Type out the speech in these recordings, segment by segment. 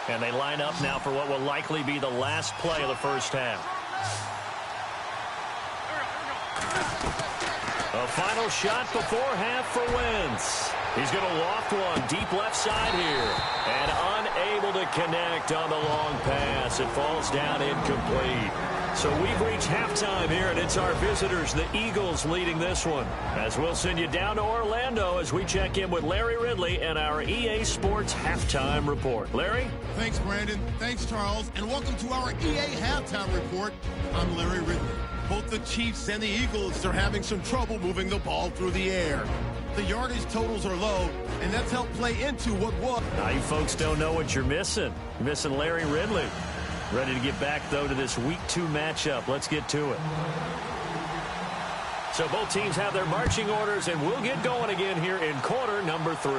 And they line up now for what will likely be the last play of the first half. A final shot before half for Wentz. He's going to loft one deep left side here. And unable to connect on the long pass. It falls down incomplete. So we've reached halftime here, and it's our visitors, the Eagles, leading this one. As we'll send you down to Orlando as we check in with Larry Ridley and our EA Sports Halftime Report. Larry? Thanks, Brandon. Thanks, Charles. And welcome to our EA Halftime Report. I'm Larry Ridley. Both the Chiefs and the Eagles are having some trouble moving the ball through the air. The yardage totals are low, and that's helped play into what was. Now, you folks don't know what you're missing. You're missing Larry Ridley. Ready to get back, though, to this Week 2 matchup. Let's get to it. So both teams have their marching orders, and we'll get going again here in quarter number 3.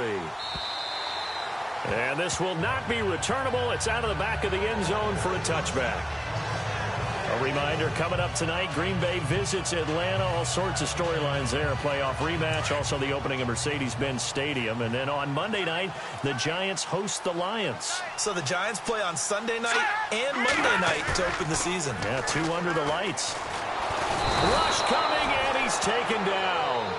And this will not be returnable. It's out of the back of the end zone for a touchback. A reminder, coming up tonight, Green Bay visits Atlanta. All sorts of storylines there. A playoff rematch, also the opening of Mercedes-Benz Stadium. And then on Monday night, the Giants host the Lions. So the Giants play on Sunday night and Monday night to open the season. Yeah, 2 under the lights. Rush coming, and he's taken down.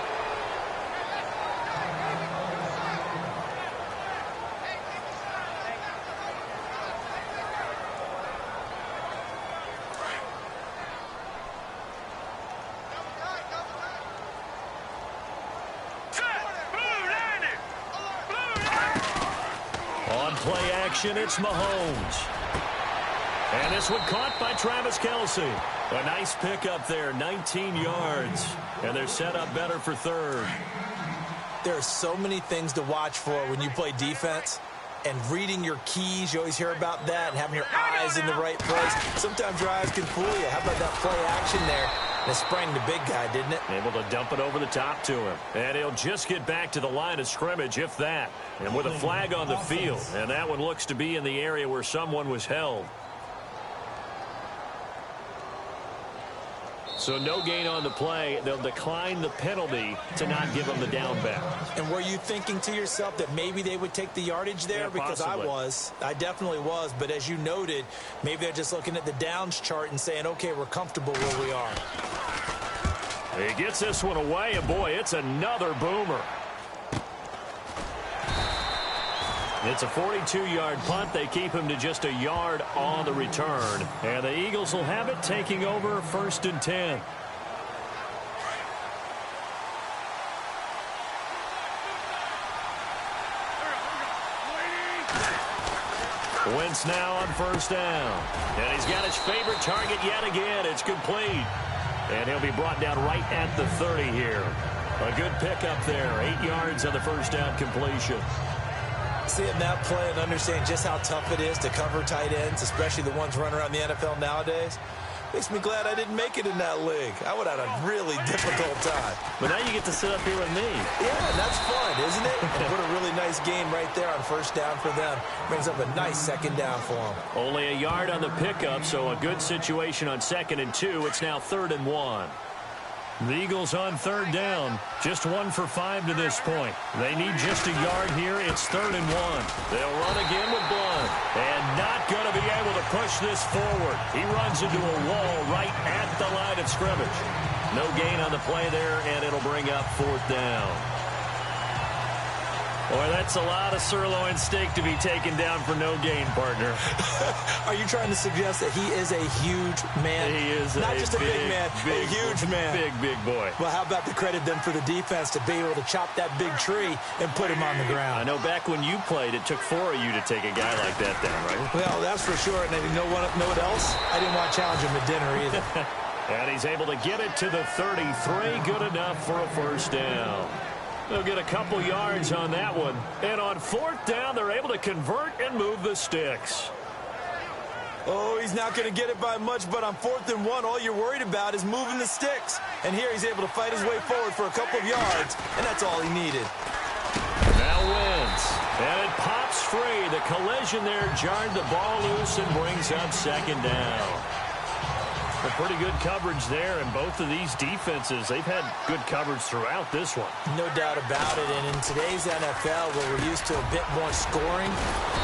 Play action, it's Mahomes. And this one caught by Travis Kelce. A nice pickup there, 19 yards. And they're set up better for third. There are so many things to watch for when you play defense. And reading your keys, you always hear about that, and having your eyes in the right place. Sometimes your eyes can fool you. How about that play action there? And it sprang the big guy, didn't it? Able to dump it over the top to him. And he'll just get back to the line of scrimmage, if that. And with a flag on the field. And that one looks to be in the area where someone was held. So no gain on the play. They'll decline the penalty to not give them the down back. And were you thinking to yourself that maybe they would take the yardage there? Yeah, because possibly. I definitely was. But as you noted, maybe they're just looking at the downs chart and saying, okay, we're comfortable where we are. He gets this one away, and boy, it's another boomer. It's a 42-yard punt. They keep him to just a yard on the return. And the Eagles will have it, taking over 1st and 10. Wentz now on 1st down. And he's got his favorite target yet again. It's complete. And he'll be brought down right at the 30 here. A good pickup there. 8 yards on the 1st down completion. Seeing that play and understand just how tough it is to cover tight ends, especially the ones running around the NFL nowadays, makes me glad I didn't make it in that league. I would have had a really difficult time. But now you get to sit up here with me. Yeah, that's fun, isn't it? And what a really nice game right there on 1st down for them. Brings up a nice 2nd down for them. Only a yard on the pickup, so a good situation on 2nd and 2. It's now 3rd and 1. The Eagles on 3rd down. Just 1 for 5 to this point. They need just a yard here. It's 3rd and 1. They'll run again with Blunt. And not going to be able to push this forward. He runs into a wall right at the line of scrimmage. No gain on the play there, and it'll bring up 4th down. Boy, that's a lot of sirloin steak to be taken down for no gain, partner. Are you trying to suggest that he is a huge man? He is not just a big man, a huge man. Big boy. Well, how about the credit then for the defense to be able to chop that big tree and put him on the ground? I know back when you played, it took 4 of you to take a guy like that down, right? Well, that's for sure. And you know what else? I didn't want to challenge him at dinner either. And he's able to get it to the 33. Good enough for a 1st down. They'll get a couple yards on that one. And on 4th down, they're able to convert and move the sticks. Oh, he's not going to get it by much, but on 4th and 1, all you're worried about is moving the sticks. And here he's able to fight his way forward for a couple of yards, and that's all he needed. Now Wentz. And it pops free. The collision there jarred the ball loose and brings up 2nd down. Well, pretty good coverage there, and both of these defenses, they've had good coverage throughout this one. No doubt about it, and in today's NFL, where we're used to a bit more scoring,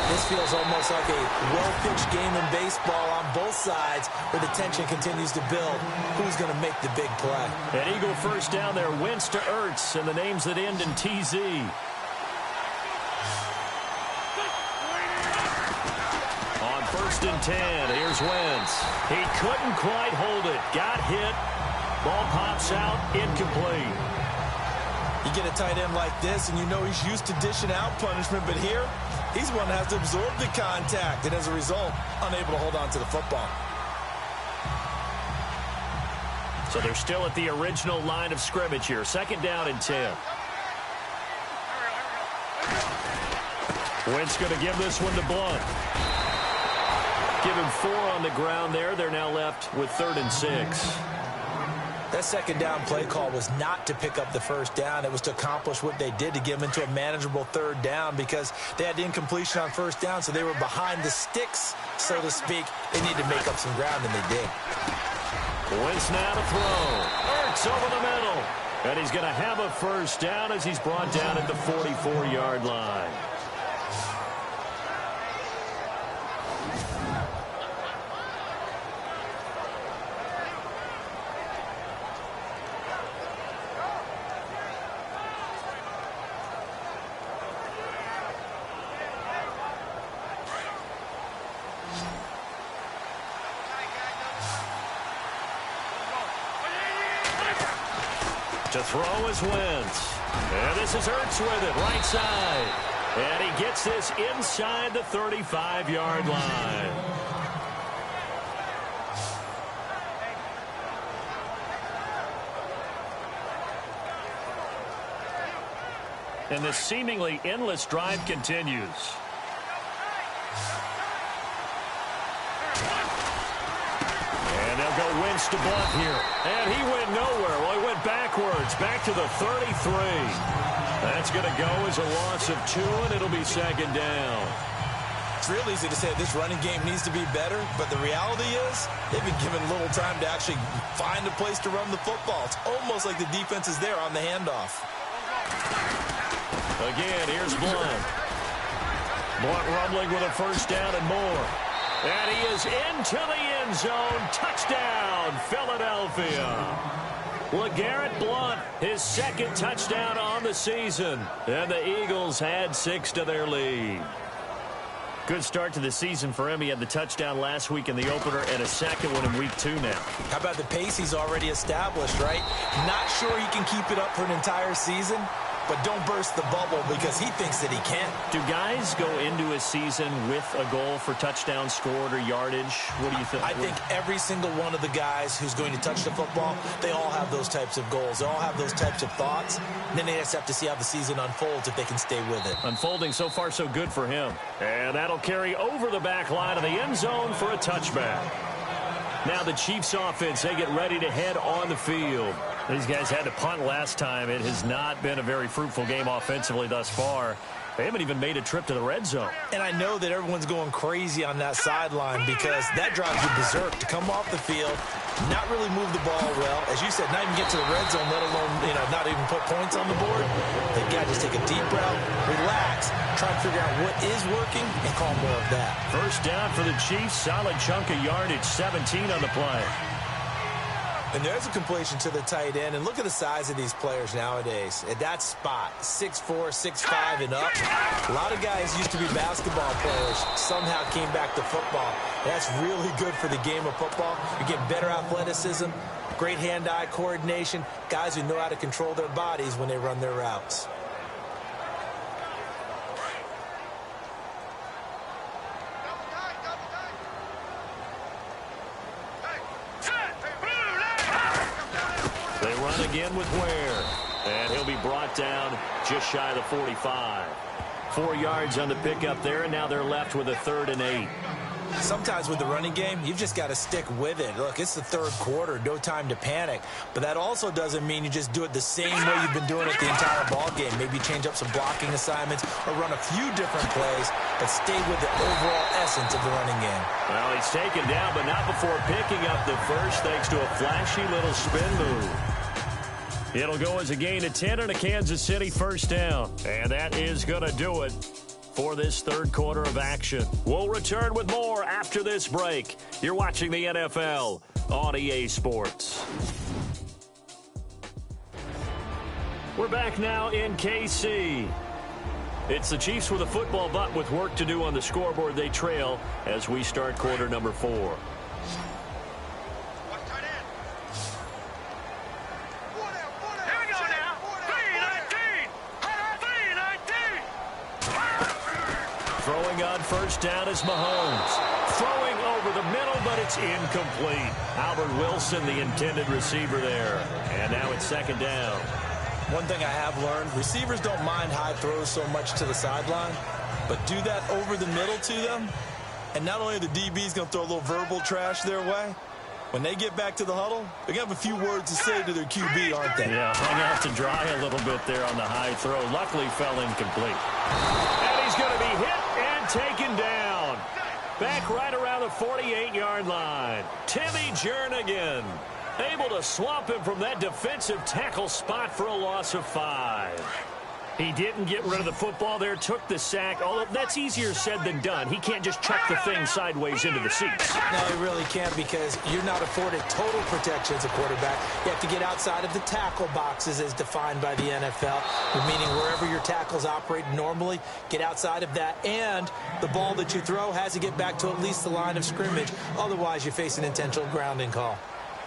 this feels almost like a well-pitched game in baseball on both sides, where the tension continues to build. Who's going to make the big play? An Eagle first down there, Wentz to Ertz, and the names that end in TZ. First and 10. Here's Wentz. He couldn't quite hold it. Got hit. Ball pops out. Incomplete. You get a tight end like this, and you know he's used to dishing out punishment, but here, he's one that has to absorb the contact, and as a result, unable to hold on to the football. So they're still at the original line of scrimmage here. Second down and 10. Wentz going to give this one to Blunt. Give him 4 on the ground there. They're now left with 3rd and 6. That second down play call was not to pick up the first down. It was to accomplish what they did, to get them into a manageable 3rd down, because they had incompletion on first down, so they were behind the sticks, so to speak. They needed to make up some ground, and they did. Wentz now to throw. Ertz over the middle. And he's going to have a first down as he's brought down at the 44-yard line. To throw is Wentz. And this is Ertz with it, right side. And he gets this inside the 35-yard line. And this seemingly endless drive continues. And they'll go Wentz to Blunt here. And he went nowhere. Well, he went backwards, back to the 33. That's going to go as a loss of 2, and it'll be second down. It's real easy to say this running game needs to be better, but the reality is they've been given little time to actually find a place to run the football. It's almost like the defense is there on the handoff. Again, here's Blunt. Blunt rumbling with a first down and more. And he is into the end zone. Touchdown, Philadelphia. LeGarrette Blunt, his 2nd touchdown on the season. And the Eagles add 6 to their lead. Good start to the season for him. He had the touchdown last week in the opener and a 2nd one in week 2 now. How about the pace he's already established, right? Not sure he can keep it up for an entire season, but don't burst the bubble because he thinks that he can. Do guys go into a season with a goal for touchdowns scored or yardage? What do you think? I think every single one of the guys who's going to touch the football, they all have those types of goals. They all have those types of thoughts. And then they just have to see how the season unfolds if they can stay with it. Unfolding so far so good for him. And that'll carry over the back line of the end zone for a touchback. Now the Chiefs offense, they get ready to head on the field. These guys had to punt last time. It has not been a very fruitful game offensively thus far. They haven't even made a trip to the red zone. And I know that everyone's going crazy on that sideline because that drives you berserk to come off the field, not really move the ball well. As you said, not even get to the red zone, let alone, not even put points on the board. They've got to just take a deep breath, relax, try and figure out what is working, and call more of that. First down for the Chiefs. Solid chunk of yardage, 17 on the play. And there's a completion to the tight end. And look at the size of these players nowadays. At that spot, 6'4", 6'5", and up. A lot of guys used to be basketball players, somehow came back to football. That's really good for the game of football. You get better athleticism, great hand-eye coordination, guys who know how to control their bodies when they run their routes. Again with Ware. And he'll be brought down just shy of the 45. 4 yards on the pickup there, and now they're left with a 3rd and 8. Sometimes with the running game, you've just got to stick with it. Look, it's the 3rd quarter, no time to panic. But that also doesn't mean you just do it the same way you've been doing it the entire ball game. Maybe change up some blocking assignments or run a few different plays but stay with the overall essence of the running game. Well, he's taken down, but not before picking up the first thanks to a flashy little spin move. It'll go as a gain of 10 and a Kansas City first down. And that is going to do it for this third quarter of action. We'll return with more after this break. You're watching the NFL on EA Sports. We're back now in KC. It's the Chiefs with a football, but with work to do on the scoreboard. They trail as we start quarter number 4. Throwing on first down is Mahomes. Throwing over the middle, but it's incomplete. Albert Wilson, the intended receiver there. And now it's second down. One thing I have learned, receivers don't mind high throws so much to the sideline, but do that over the middle to them, and not only are the DBs going to throw a little verbal trash their way, when they get back to the huddle, they're going to have a few words to say to their QB, aren't they? Yeah, hung out to dry a little bit there on the high throw. Luckily fell incomplete. And he's going to be hit and taken down. Back right around the 48-yard line. Timmy Jernigan able to swamp him from that defensive tackle spot for a loss of 5. He didn't get rid of the football there, took the sack. Although that's easier said than done. He can't just chuck the thing sideways into the seats. No, he really can't, because you're not afforded total protection as a quarterback. You have to get outside of the tackle boxes as defined by the NFL, meaning wherever your tackles operate normally, get outside of that. And the ball that you throw has to get back to at least the line of scrimmage. Otherwise, you face an intentional grounding call.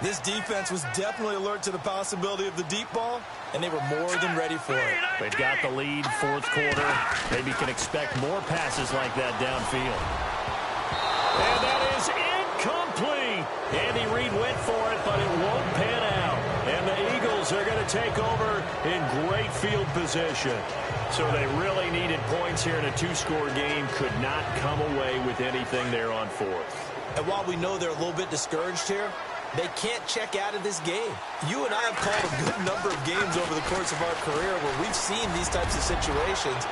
This defense was definitely alert to the possibility of the deep ball, and they were more than ready for it. They've got the lead, fourth quarter. Maybe can expect more passes like that downfield. And that is incomplete. Andy Reid went for it, but it won't pan out. And the Eagles are going to take over in great field position. So they really needed points here in a 2-score game. Could not come away with anything there on fourth. And while we know they're a little bit discouraged here, they can't check out of this game. You and I have called a good number of games over the course of our career where we've seen these types of situations.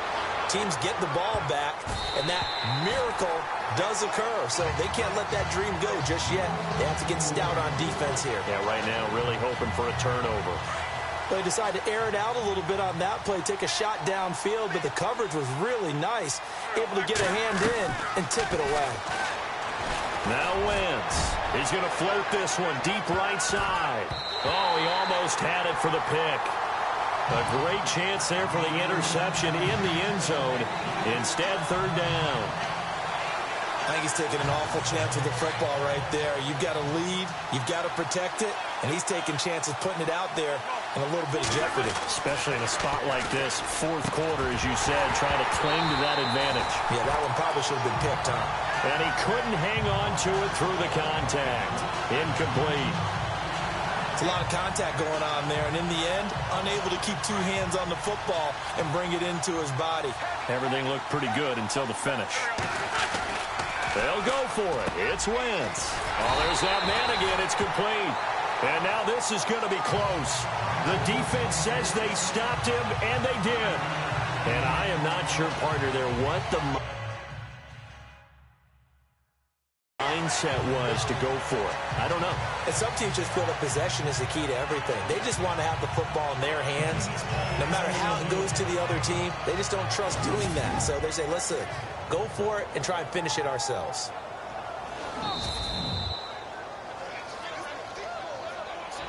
Teams get the ball back, and that miracle does occur. So they can't let that dream go just yet. They have to get stout on defense here. Yeah, right now really hoping for a turnover. They decided to air it out a little bit on that play, take a shot downfield, but the coverage was really nice. Able to get a hand in and tip it away. Now Wentz. He's going to float this one deep right side. Oh, he almost had it for the pick. A great chance there for the interception in the end zone. Instead, third down. I think he's taking an awful chance with the football right there. You've got to lead, you've got to protect it, and he's taking chances putting it out there in a little bit of jeopardy. Especially in a spot like this, fourth quarter, as you said, trying to cling to that advantage. Yeah, that one probably should have been picked, huh? And he couldn't hang on to it through the contact. Incomplete. It's a lot of contact going on there, and in the end, unable to keep two hands on the football and bring it into his body. Everything looked pretty good until the finish. They'll go for it. It's Wentz. Oh, there's that man again. It's complete. And now this is going to be close. The defense says they stopped him, and they did. And I am not sure, partner, there what the mindset was to go for it. I don't know. And some teams just feel that possession is the key to everything. They just want to have the football in their hands. No matter how it goes to the other team, they just don't trust doing that. So they say, listen, go for it and try and finish it ourselves.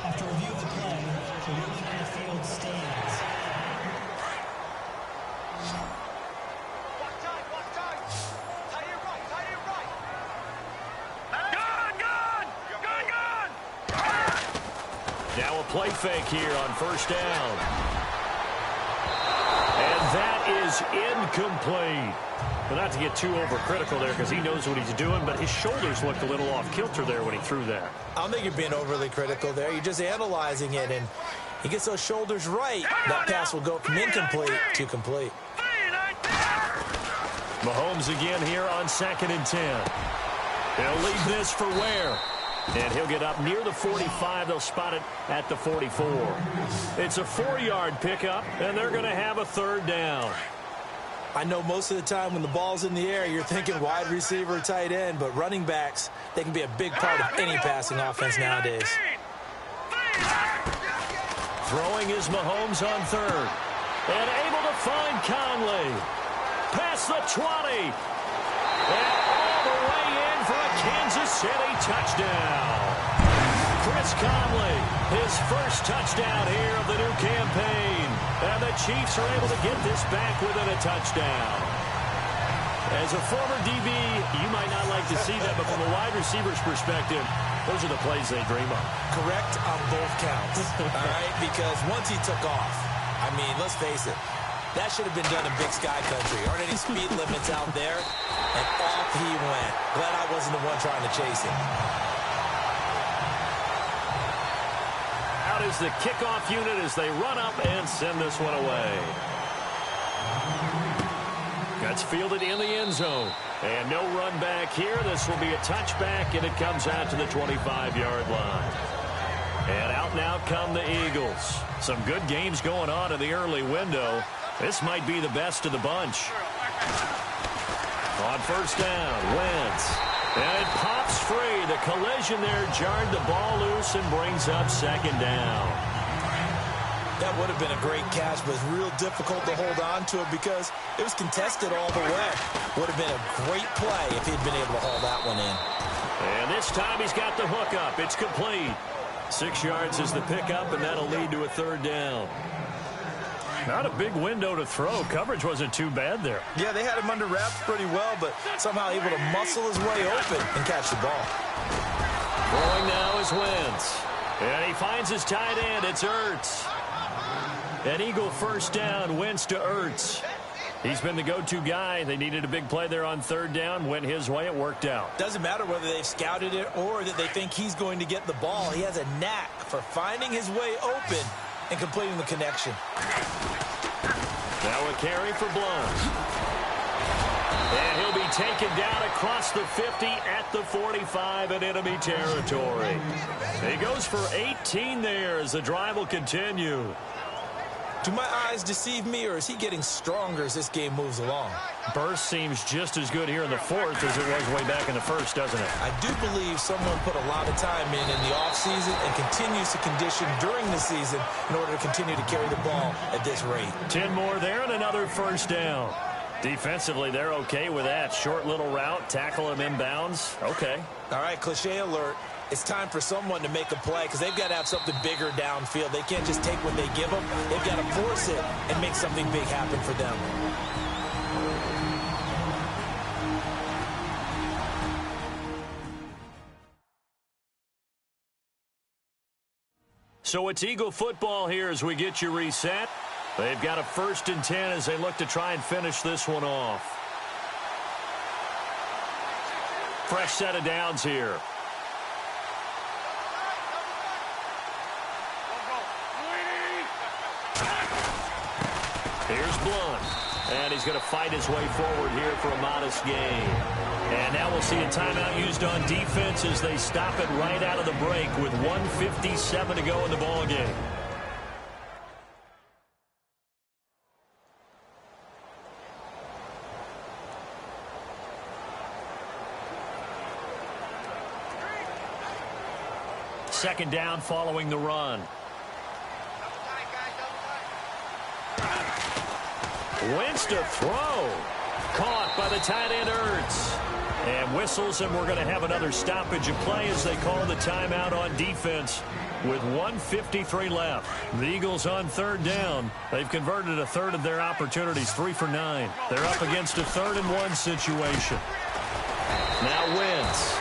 After review of the play, the ruling on the field stands. Now a play fake here on first down. And that is incomplete. But not to get too overcritical there because he knows what he's doing, but his shoulders looked a little off kilter there when he threw that. I don't think you're being overly critical there. You're just analyzing it, and he gets those shoulders right. That pass will go from incomplete to complete. Mahomes again here on 2nd and 10. He'll leave this for Ware. And he'll get up near the 45. They'll spot it at the 44. It's a 4-yard pickup, and they're going to have a third down. I know most of the time when the ball's in the air, you're thinking wide receiver, tight end, but running backs, they can be a big part of any passing offense nowadays. Throwing is Mahomes on third. And able to find Conley. Past the 20. And all the way in for a Kansas City touchdown. Chris Conley, his first touchdown here of the new campaign. And the Chiefs are able to get this back within a touchdown. As a former DB, you might not like to see that, but from a wide receiver's perspective, those are the plays they dream of. Correct on both counts, all right? Because once he took off, I mean, let's face it, that should have been done in Big Sky Country. Aren't any speed limits out there? And off he went. Glad I wasn't the one trying to chase him. Out is the kickoff unit as they run up and send this one away. Gets fielded in the end zone. And no run back here. This will be a touchback, and it comes out to the 25-yard line. And out now come the Eagles. Some good games going on in the early window. This might be the best of the bunch. On first down, Wentz. And it pops free. The collision there jarred the ball loose and brings up second down. That would have been a great catch, but it's real difficult to hold on to it because it was contested all the way. Would have been a great play if he'd been able to haul that one in. And this time he's got the hook up. It's complete. 6 yards is the pickup, and that'll lead to a third down. Not a big window to throw. Coverage wasn't too bad there. Yeah, they had him under wraps pretty well, but somehow able to muscle his way open and catch the ball. Throwing now is Wentz. And he finds his tight end. It's Ertz. An Eagle first down, Wentz to Ertz. He's been the go-to guy. They needed a big play there on third down. Went his way. It worked out. Doesn't matter whether they've scouted it or that they think he's going to get the ball. He has a knack for finding his way open and completing the connection. Now a carry for Blount. And he'll be taken down across the 50 at the 45 in enemy territory. He goes for 18 there as the drive will continue. Do my eyes deceive me, or is he getting stronger as this game moves along? Burst seems just as good here in the fourth as it was way back in the first, doesn't it? I do believe someone put a lot of time in the offseason and continues to condition during the season in order to continue to carry the ball at this rate. 10 more there and another first down. Defensively, they're okay with that. Short little route, tackle him inbounds. Okay. All right, cliche alert. It's time for someone to make a play because they've got to have something bigger downfield. They can't just take what they give them. They've got to force it and make something big happen for them. So it's Eagle football here as we get you reset. They've got a 1st and 10 as they look to try and finish this one off. Fresh set of downs here. Here's Blount. And he's going to fight his way forward here for a modest gain. And now we'll see a timeout used on defense as they stop it right out of the break with 1:57 to go in the ballgame. Second down following the run. Wentz to throw. Caught by the tight end Ertz. And whistles, and we're going to have another stoppage of play as they call the timeout on defense with 1:53 left. The Eagles on third down. They've converted a third of their opportunities, 3 for 9. They're up against a 3rd and 1 situation. Now Wentz.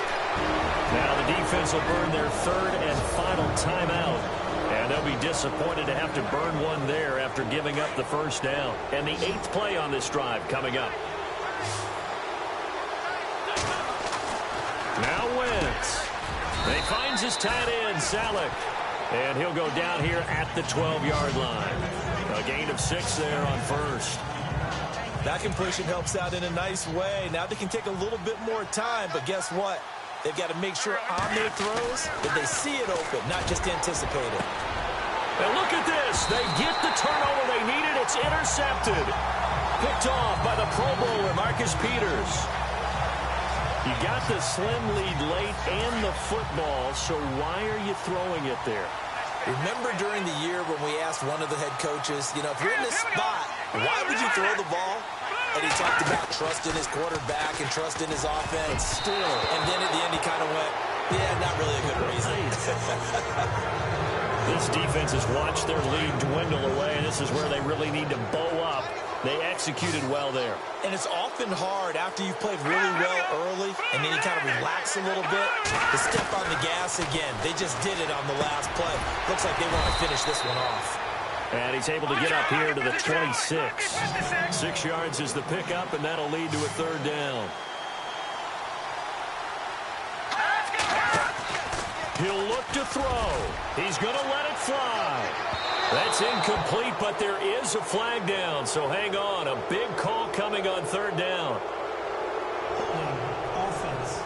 Now the defense will burn their 3rd and final timeout. And they'll be disappointed to have to burn one there after giving up the first down. And the 8th play on this drive coming up. Now Wentz. He finds his tight end, Salek. And he'll go down here at the 12-yard line. A gain of 6 there on first. That completion helps out in a nice way. Now they can take a little bit more time, but guess what? They've got to make sure on their throws that they see it open, not just anticipate it. And look at this. They get the turnover they needed. It's intercepted. Picked off by the Pro Bowler, Marcus Peters. You got the slim lead late and the football, so why are you throwing it there? Remember during the year when we asked one of the head coaches, if you're in this spot, why would you throw the ball? And he talked about trust in his quarterback and trust in his offense. Still. And then at the end he kind of went, yeah, not really a good reason. This defense has watched their lead dwindle away, and this is where they really need to bow up. They executed well there. And it's often hard after you've played really well early and then you kind of relax a little bit to step on the gas again. They just did it on the last play. Looks like they want to finish this one off. And he's able to get up here to the 26. 6 yards is the pickup, and that'll lead to a third down. He'll look to throw. He's going to let it fly. That's incomplete, but there is a flag down, so hang on. A big call coming on third down. Offense.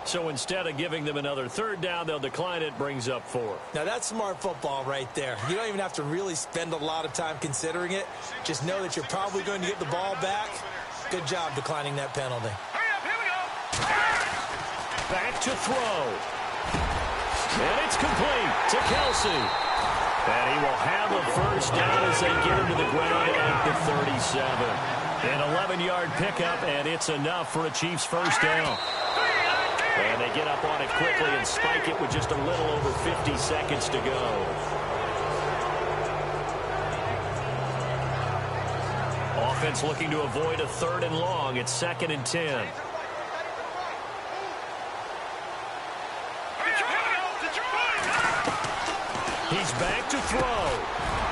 So instead of giving them another third down, they'll decline it, brings up 4. Now that's smart football right there. You don't even have to really spend a lot of time considering it. Just know that you're probably going to get the ball back. Good job declining that penalty. Back to throw. And it's complete to Kelsey. And he will have a first down as they get him to the ground at the 37. An 11-yard pickup, and it's enough for a Chiefs first down. And they get up on it quickly and spike it with just a little over 50 seconds to go. Offense looking to avoid a 3rd and long. It's 2nd and 10. He's back to throw.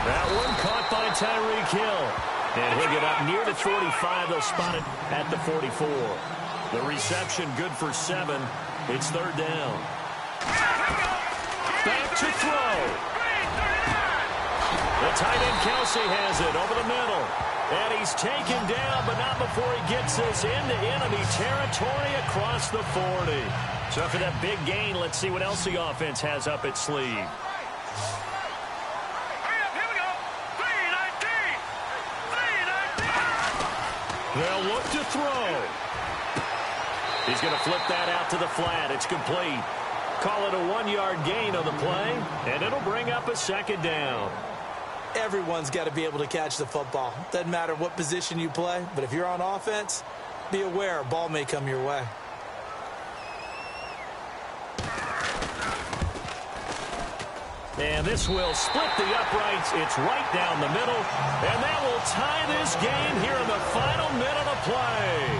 That one caught by Tyreek Hill. And he'll get up near the 45. They'll spot it at the 44. The reception good for 7. It's 3rd down. Back to throw. The tight end Kelsey has it over the middle. And he's taken down, but not before he gets this into enemy territory across the 40. So after that big gain, let's see what else the offense has up its sleeve. They'll look to throw. He's going to flip that out to the flat. It's complete. Call it a 1-yard gain on the play, and it'll bring up a 2nd down. Everyone's got to be able to catch the football. Doesn't matter what position you play, but if you're on offense, be aware a ball may come your way. And this will split the uprights. It's right down the middle, and that will tie this game here in the final minute of play.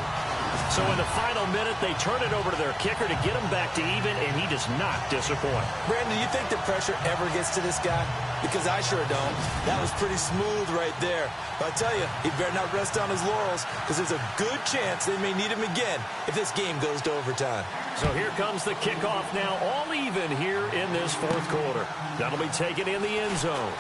So in the final minute, they turn it over to their kicker to get him back to even, and he does not disappoint. Brandon, do you think the pressure ever gets to this guy? Because I sure don't. That was pretty smooth right there. But I tell you, he better not rest on his laurels, because there's a good chance they may need him again if this game goes to overtime. So here comes the kickoff now, all even here in this 4th quarter. That'll be taken in the end zone.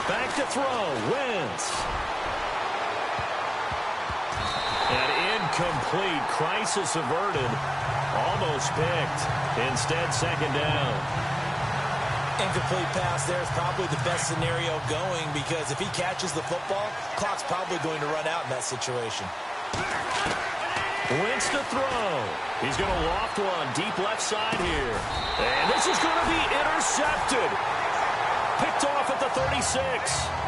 Back to throw, Wentz. An incomplete, crisis averted, almost picked. Instead, 2nd down. Incomplete pass there is probably the best scenario going, because if he catches the football, clock's probably going to run out in that situation. Wentz to throw. He's going to loft one deep left side here. And this is going to be intercepted. Picked off at the 36.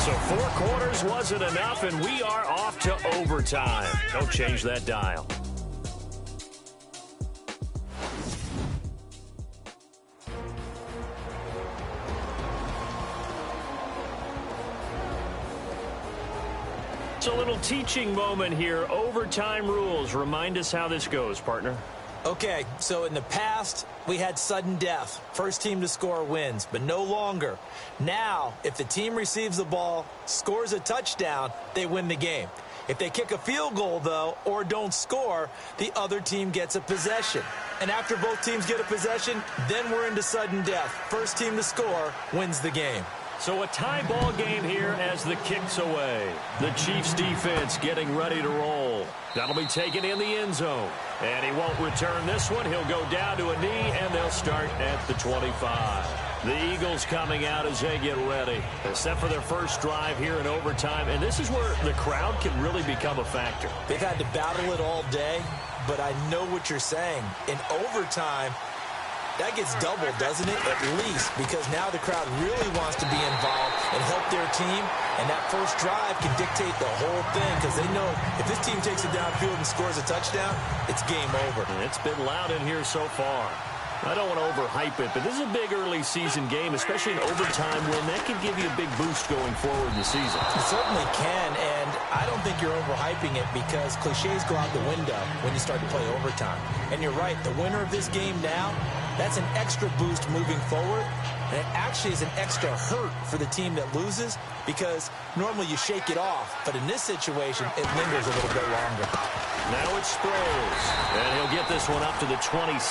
So 4 quarters wasn't enough, and we are off to overtime. Don't change that dial. So a little teaching moment here. Overtime rules. Remind us how this goes, partner. Okay, so in the past, we had sudden death. First team to score wins, but no longer. Now, if the team receives the ball, scores a touchdown, they win the game. If they kick a field goal, though, or don't score, the other team gets a possession. And after both teams get a possession, then we're into sudden death. First team to score wins the game. So a tie ball game here as the kick's away. The Chiefs defense getting ready to roll. That'll be taken in the end zone. And he won't return this one. He'll go down to a knee, and they'll start at the 25. The Eagles coming out as they get ready. Except for their first drive here in overtime. And this is where the crowd can really become a factor. They've had to battle it all day, but I know what you're saying. In overtime, that gets doubled, doesn't it? At least, because now the crowd really wants to be involved and help their team. And that first drive can dictate the whole thing because they know if this team takes it downfield and scores a touchdown, it's game over. It's been loud in here so far. I don't want to overhype it, but this is a big early season game, especially in overtime win. That could give you a big boost going forward in the season. It certainly can, and I don't think you're overhyping it because cliches go out the window when you start to play overtime. And you're right, the winner of this game now, that's an extra boost moving forward, and it actually is an extra hurt for the team that loses because normally you shake it off, but in this situation, it lingers a little bit longer. Now it's Sproles, and he'll get this one up to the 26.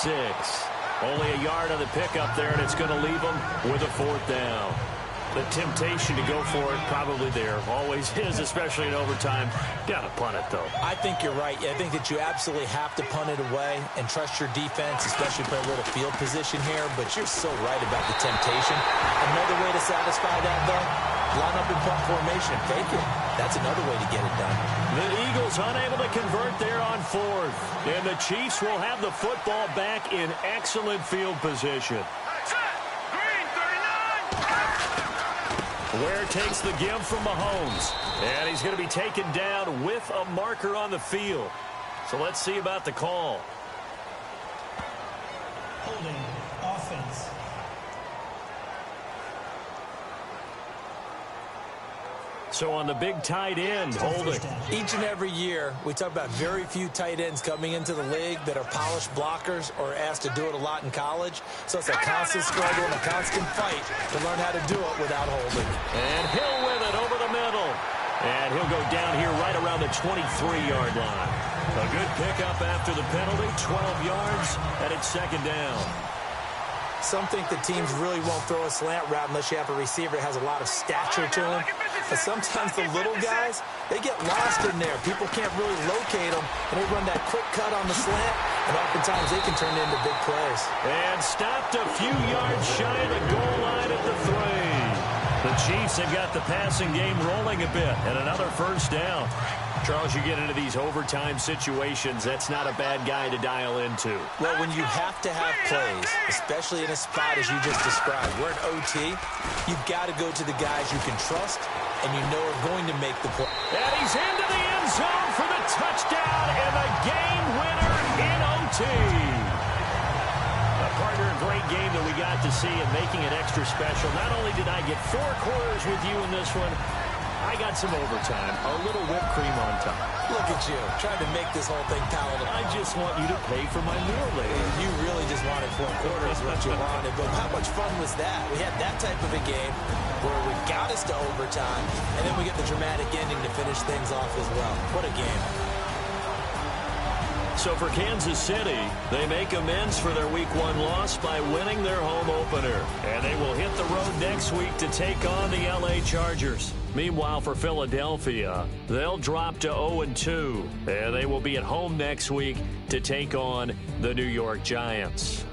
Only a yard on the pickup there, and it's going to leave him with a fourth down. The temptation to go for it probably there. Always is, especially in overtime. Got to punt it, though. I think you're right. I think that you absolutely have to punt it away and trust your defense, especially play a little field position here. But you're so right about the temptation. Another way to satisfy that, though, line up in punt formation and fake it. That's another way to get it done. The Eagles unable to convert there on fourth. And the Chiefs will have the football back in excellent field position. Ware takes the give from Mahomes. And he's going to be taken down with a marker on the field. So let's see about the call. Holding offense. So on the big tight end, holding. Each and every year, we talk about very few tight ends coming into the league that are polished blockers or asked to do it a lot in college. So it's a constant struggle and a constant fight to learn how to do it without holding. And Hill with it over the middle. And he'll go down here right around the 23-yard line. A good pickup after the penalty, 12 yards, and it's second down. Some think the teams really won't throw a slant route unless you have a receiver that has a lot of stature to him. But sometimes the little guys, they get lost in there. People can't really locate them, and they run that quick cut on the slant, and oftentimes they can turn into big plays. And stopped a few yards shy of the goal line at the 3. The Chiefs have got the passing game rolling a bit, and another first down. Charles, you get into these overtime situations, that's not a bad guy to dial into. Well, when you have to have plays, especially in a spot as you just described, we're in OT, you've got to go to the guys you can trust and you know are going to make the play. And he's into the end zone for the touchdown and the game winner in OT. A partner, a great game that we got to see and making it extra special. Not only did I get 4 quarters with you in this one, I got some overtime, a little whipped cream on top. Look at you, trying to make this whole thing palatable. I just want you to pay for my meal later. You really just wanted 4 quarters, what you wanted. But how much fun was that? We had that type of a game where we got us to overtime, and then we get the dramatic ending to finish things off as well. What a game. So for Kansas City, they make amends for their Week 1 loss by winning their home opener. And they will hit the road next week to take on the LA Chargers. Meanwhile, for Philadelphia, they'll drop to 0-2. And they will be at home next week to take on the New York Giants.